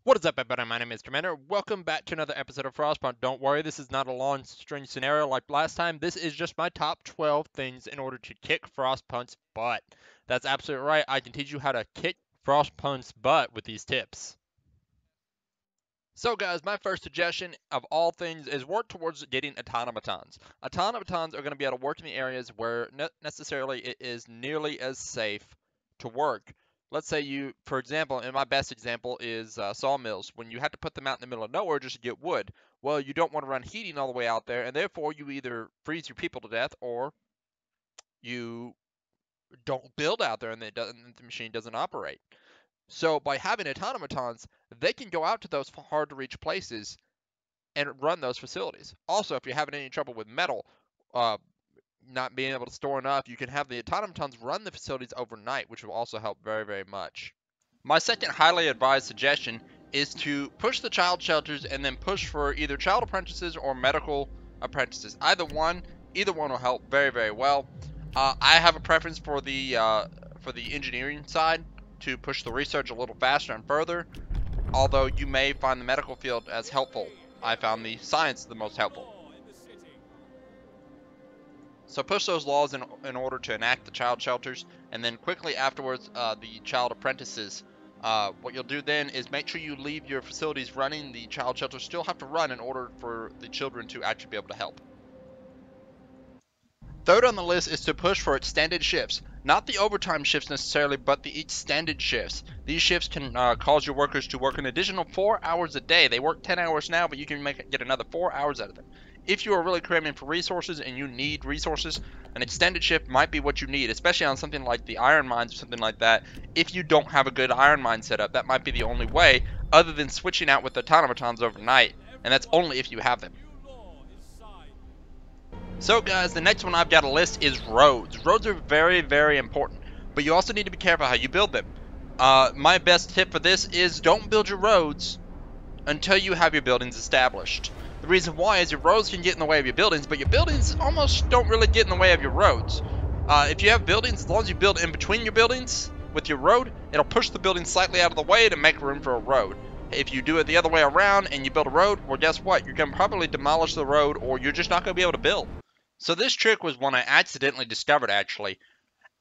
What is up, everybody? My name is Commander. Welcome back to another episode of Frostpunk. Don't worry, this is not a long, strange scenario like last time. This is just my top 12 things in order to kick Frostpunk's butt. That's absolutely right. I can teach you how to kick Frostpunk's butt with these tips. So, guys, my first suggestion of all things is work towards getting automatons. Automatons are going to be able to work in the areas where necessarily it is nearly as safe to work. Let's say you, for example, and my best example is sawmills. When you have to put them out in the middle of nowhere just to get wood, well, you don't want to run heating all the way out there, and therefore you either freeze your people to death or you don't build out there and the machine doesn't operate. So by having automatons, they can go out to those hard to reach places and run those facilities. Also, if you're having any trouble with metal, uh, not being able to store enough, you can have the automatons run the facilities overnight, which will also help very, very much. My second highly advised suggestion is to push the child shelters and then push for either child apprentices or medical apprentices. Either one will help very, very well. I have a preference for the engineering side to push the research a little faster and further, although you may find the medical field as helpful. I found the science the most helpful. So push those laws in order to enact the child shelters, and then quickly afterwards, the child apprentices. What you'll do then is make sure you leave your facilities running. The child shelters still have to run in order for the children to actually be able to help. Third on the list is to push for extended shifts. Not the overtime shifts necessarily, but the extended shifts. These shifts can cause your workers to work an additional 4 hours a day. They work 10 hours now, but you can get another 4 hours out of them. If you are really cramming for resources and you need resources, an extended shift might be what you need, especially on something like the iron mines or something like that. If you don't have a good iron mine setup, that might be the only way, other than switching out with the automatons overnight, and that's only if you have them. So guys, the next one I've got a list is roads. Roads are very, very important, but you also need to be careful how you build them. My best tip for this is don't build your roads until you have your buildings established. The reason why is your roads can get in the way of your buildings, but your buildings almost don't really get in the way of your roads. If you have buildings, as long as you build in between your buildings with your road, it'll push the building slightly out of the way to make room for a road. If you do it the other way around and you build a road, well guess what? You're going to probably demolish the road, or you're just not going to be able to build. So this trick was one I accidentally discovered actually.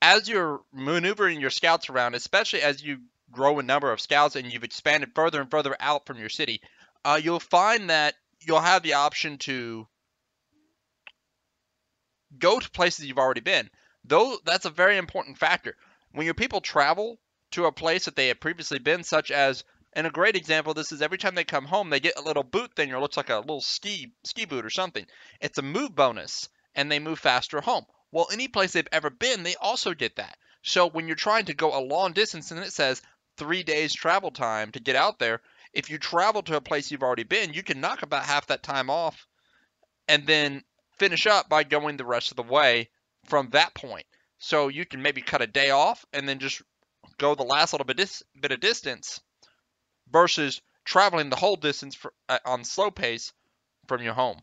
As you're maneuvering your scouts around, especially as you grow a number of scouts and you've expanded further and further out from your city, you'll find that you'll have the option to go to places you've already been. Though that's a very important factor. When your people travel to a place that they have previously been, such as, and a great example of this is every time they come home, they get a little boot thing, or it looks like a little ski boot or something. It's a move bonus, and they move faster home. Well, any place they've ever been, they also get that. So when you're trying to go a long distance and it says 3 days travel time to get out there, if you travel to a place you've already been, you can knock about half that time off and then finish up by going the rest of the way from that point. So you can maybe cut a day off and then just go the last little bit of distance versus traveling the whole distance on slow pace from your home.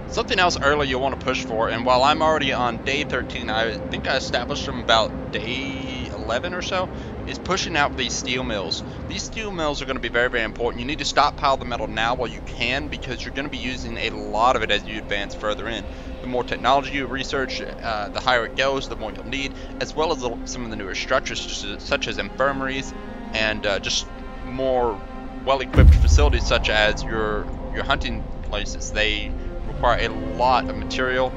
Something else early you'll want to push for, and while I'm already on day 13, I think I established them about day 11 or so, is pushing out these steel mills. These steel mills are going to be very, very important. You need to stockpile the metal now while you can, because you're going to be using a lot of it as you advance further in. The more technology you research, the higher it goes, the more you'll need, as well as some of the newer structures such as infirmaries and just more well-equipped facilities such as your hunting places. They require a lot of material.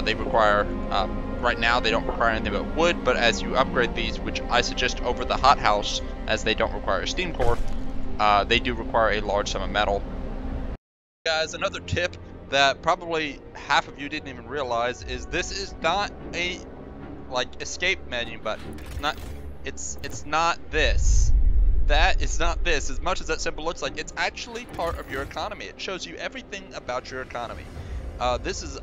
They require, right now they don't require anything but wood, but as you upgrade these, which I suggest over the hothouse as they don't require a steam core, they do require a large sum of metal. Guys, another tip that probably half of you didn't even realize is this is not a escape menu button. It's not this. That is not this. As much as that symbol looks like, it's actually part of your economy. It shows you everything about your economy. I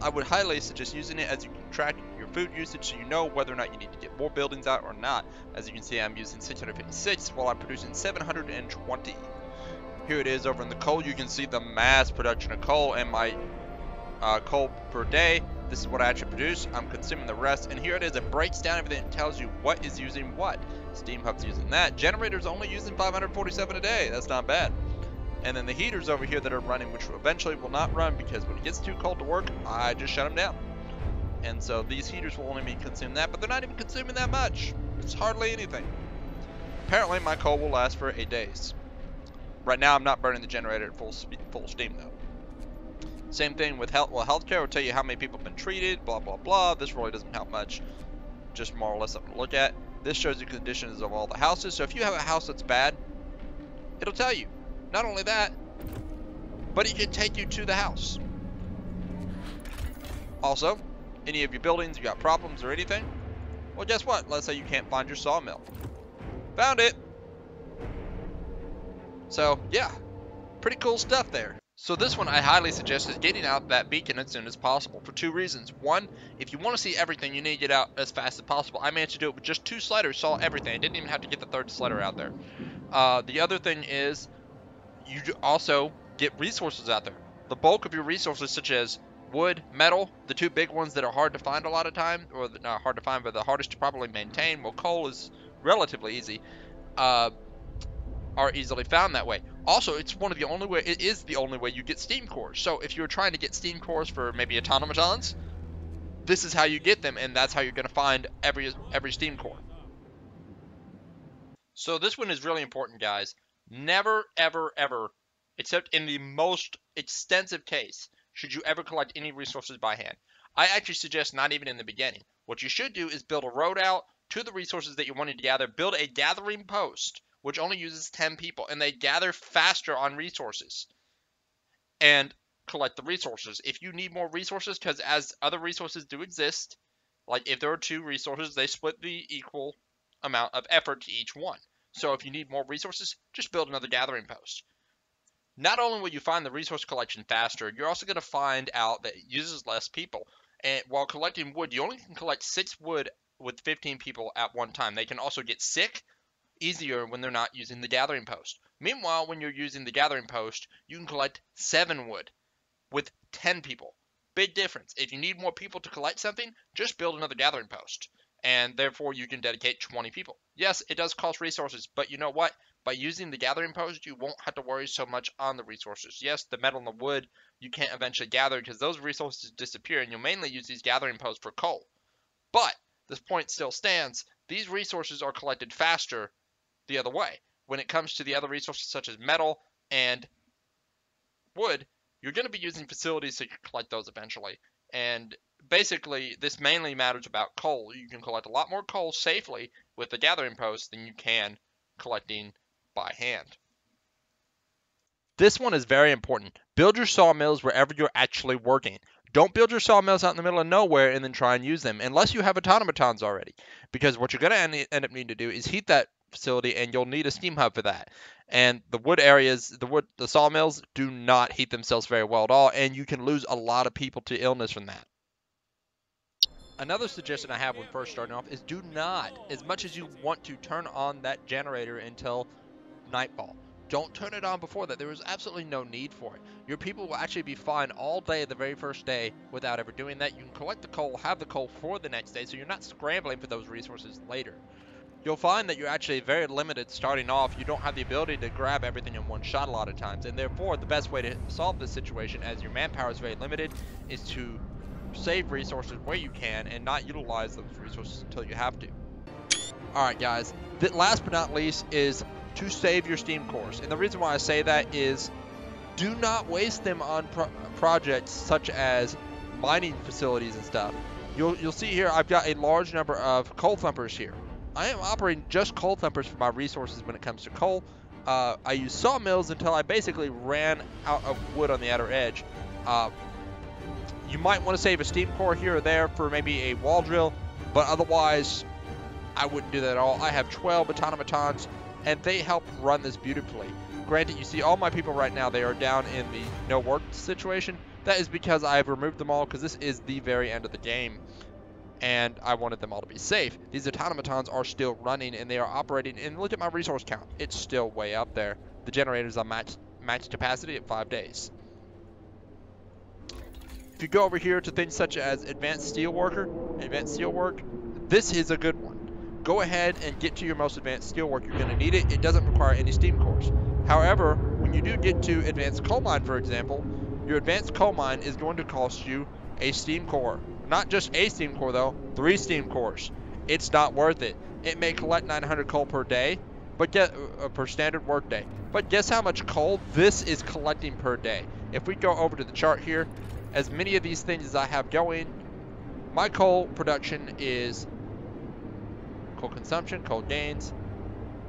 would highly suggest using it as you can track your food usage so you know whether or not you need to get more buildings out or not. As you can see, I'm using 656 while I'm producing 720. Here it is over in the coal. You can see the mass production of coal, and my coal per day. This is what I actually produce. I'm consuming the rest, and here it is. It breaks down everything. It tells you what is using what. Steam Hub's using that. Generator's only using 547 a day. That's not bad. And then the heaters over here that are running, which eventually will not run because when it gets too cold to work, I just shut them down. And so these heaters will only be consuming that, but they're not even consuming that much. It's hardly anything. Apparently my coal will last for 8 days. Right now I'm not burning the generator at full steam though. Same thing with health. Well, healthcare will tell you how many people have been treated, blah, blah, blah. This really doesn't help much. Just more or less something to look at. This shows you conditions of all the houses. So if you have a house that's bad, it'll tell you. Not only that, but it can take you to the house. Also, any of your buildings, you got problems or anything, well, guess what? Let's say you can't find your sawmill. Found it. So, yeah, pretty cool stuff there. So this one I highly suggest is getting out that beacon as soon as possible for 2 reasons. One, if you want to see everything, you need to get out as fast as possible. I managed to do it with just 2 sliders, saw everything. I didn't even have to get the 3rd slider out there. The other thing is you also get resources out there. The bulk of your resources, such as wood, metal, the 2 big ones that are hard to find a lot of time, or not hard to find, but the hardest to probably maintain. Well, coal is relatively easy. Are easily found that way. Also, it is the only way you get steam cores. So if you're trying to get steam cores for maybe automatons, this is how you get them, and that's how you're going to find every steam core. So this one is really important, guys. Never, ever, ever, except in the most extensive case, should you ever collect any resources by hand. I actually suggest not even in the beginning. What you should do is build a road out to the resources that you wanted to gather, build a gathering post, which only uses 10 people, and they gather faster on resources and collect the resources. If you need more resources, because as other resources do exist, like if there are 2 resources, they split the equal amount of effort to each one. So if you need more resources, just build another gathering post. Not only will you find the resource collection faster, you're also going to find out that it uses less people. And while collecting wood, you only can collect 6 wood with 15 people at one time. They can also get sick easier when they're not using the gathering post. Meanwhile, when you're using the gathering post, you can collect 7 wood with 10 people. Big difference. If you need more people to collect something, just build another gathering post, and therefore you can dedicate 20 people. Yes, it does cost resources, but you know what? By using the gathering post, you won't have to worry so much on the resources. Yes, the metal and the wood you can't eventually gather because those resources disappear, and you'll mainly use these gathering posts for coal. But this point still stands. These resources are collected faster the other way. When it comes to the other resources such as metal and wood, you're going to be using facilities to collect those eventually. And basically, this mainly matters about coal. You can collect a lot more coal safely with the gathering post than you can collecting by hand. This one is very important. Build your sawmills wherever you're actually working. Don't build your sawmills out in the middle of nowhere and then try and use them unless you have automatons already. Because what you're going to end up needing to do is heat that facility, and you'll need a steam hub for that. And the wood areas, the sawmills do not heat themselves very well at all, and you can lose a lot of people to illness from that. Another suggestion I have when first starting off is do not, as much as you want to, turn on that generator until nightfall. Don't turn it on before that. There is absolutely no need for it. Your people will actually be fine all day the very first day without ever doing that. You can collect the coal, have the coal for the next day, so you're not scrambling for those resources later. You'll find that you're actually very limited starting off. You don't have the ability to grab everything in one shot a lot of times, and therefore the best way to solve this situation, as your manpower is very limited, is to save resources where you can and not utilize those resources until you have to. Alright guys, last but not least is to save your steam cores. And the reason why I say that is do not waste them on projects such as mining facilities and stuff. You'll see here I've got a large number of coal thumpers here. I am operating just coal thumpers for my resources when it comes to coal. I use sawmills until I basically ran out of wood on the outer edge. You might want to save a steam core here or there for maybe a wall drill, but otherwise I wouldn't do that at all. I have 12 automatons, and they help run this beautifully. Granted, you see all my people right now, they are down in the no work situation. That is because I've removed them all, because this is the very end of the game, and I wanted them all to be safe. These automatons are still running, and they are operating, and look at my resource count. It's still way up there. The generator's on max capacity at 5 days. If you go over here to things such as Advanced Steelwork, this is a good one. Go ahead and get to your most advanced steelwork. You're going to need it. It doesn't require any steam cores. However, when you do get to Advanced Coal Mine, for example, your Advanced Coal Mine is going to cost you a steam core. Not just a steam core though, 3 steam cores. It's not worth it. It may collect 900 coal per day, but per standard work day. But guess how much coal this is collecting per day? If we go over to the chart here, as many of these things as I have going, my coal production is coal consumption, coal gains.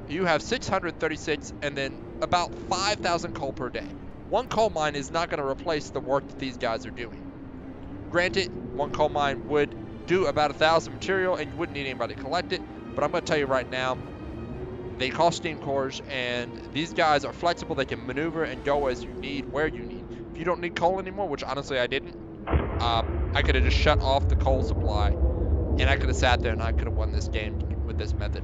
You have 636 and then about 5,000 coal per day. One coal mine is not going to replace the work that these guys are doing. Granted, one coal mine would do about 1,000 material and you wouldn't need anybody to collect it, but I'm going to tell you right now, they cost steam cores and these guys are flexible. They can maneuver and go as you need, where you need. If you don't need coal anymore, which honestly I didn't, I could have just shut off the coal supply and I could have sat there and I could have won this game with this method.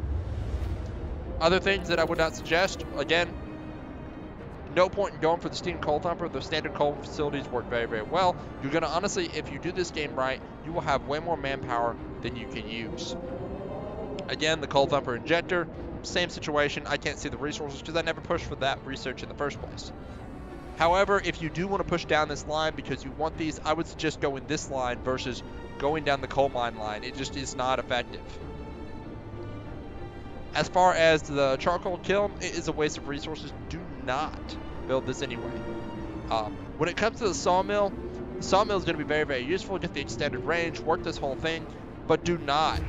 Other things that I would not suggest, again, no point in going for the steam coal thumper. The standard coal facilities work very, very well. You're going to honestly, if you do this game right, you will have way more manpower than you can use. Again, the coal thumper injector, same situation. I can't see the resources because I never pushed for that research in the first place. However, if you do want to push down this line because you want these, I would suggest going this line versus going down the coal mine line. It just is not effective. As far as the charcoal kiln, it is a waste of resources. Do not build this anyway. When it comes to the sawmill is going to be very, very useful. Get the extended range, work this whole thing, but do not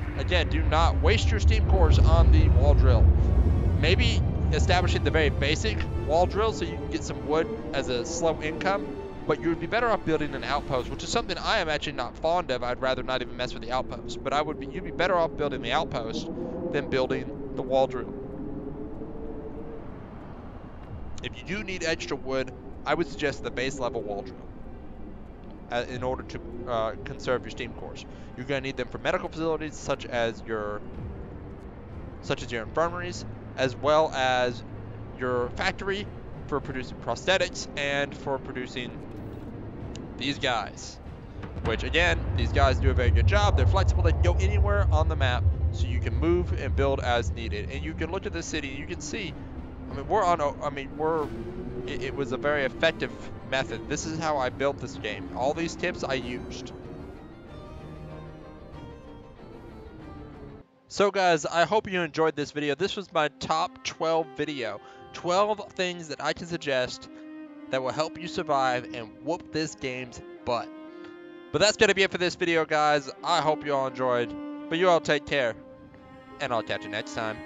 waste your steam cores on the wall drill. Maybe establishing the very basic wall drill so you can get some wood as a slow income, but you would be better off building an outpost, which is something I am actually not fond of. I'd rather not even mess with the outpost, but you'd be better off building the outpost than building the wall drill. If you do need extra wood, I would suggest the base level wall drill in order to conserve your steam cores. You're going to need them for medical facilities such as your infirmaries, as well as your factory for producing prosthetics and for producing these guys. Which again, these guys do a very good job. They're flexible. They can go anywhere on the map, so you can move and build as needed. And you can look at this city and you can see, it was a very effective method. This is how I built this game. All these tips I used. So guys, I hope you enjoyed this video. This was my top 12 video. 12 things that I can suggest that will help you survive and whoop this game's butt. But that's going to be it for this video, guys. I hope you all enjoyed. But you all take care, and I'll catch you next time.